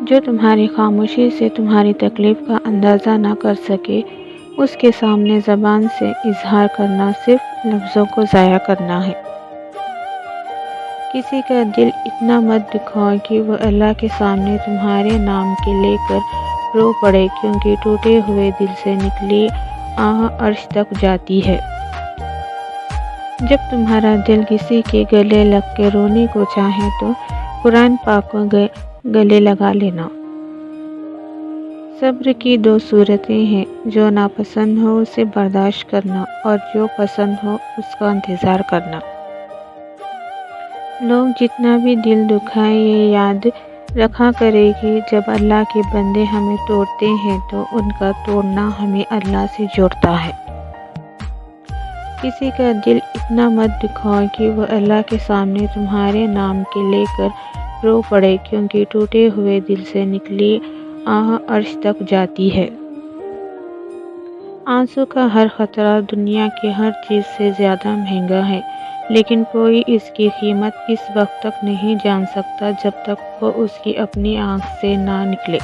جو تمہاری خاموشی سے تمہاری تکلیف کا اندازہ نہ کر سکے، اس کے سامنے زبان سے اظہار کرنا صرف لفظوں کو ضائع کرنا ہے۔ کسی کا دل اتنا مت دکھاؤ کہ وہ اللہ کے سامنے تمہارے نام کے لے کر رو پڑے، کیونکہ ٹوٹے ہوئے دل سے نکلی آہ عرش تک جاتی ہے۔ جب تمہارا دل کسی کے گلے لگ کے رونے کو چاہے تو قرآن پاک کو گلے لگا لینا۔ صبر کی دو صورتیں ہیں، جو ناپسند ہو اسے برداشت کرنا، اور جو پسند ہو اس کا انتظار کرنا۔ لوگ جتنا بھی دل دکھائیں، یہ یاد رکھا کرے کہ جب اللہ کے بندے ہمیں توڑتے ہیں تو ان کا توڑنا ہمیں اللہ سے جوڑتا ہے۔ کسی کا دل اتنا مت دکھاؤ کہ وہ اللہ کے سامنے تمہارے نام کے لے کر رو پڑے، کیونکہ ٹوٹے ہوئے دل سے نکلی آہ عرش تک جاتی ہے۔ آنسو کا ہر قطرہ دنیا کی ہر چیز سے زیادہ مہنگا ہے، لیکن کوئی اس کی قیمت اس وقت تک نہیں جان سکتا جب تک وہ اس کی اپنی آنکھ سے نہ نکلے۔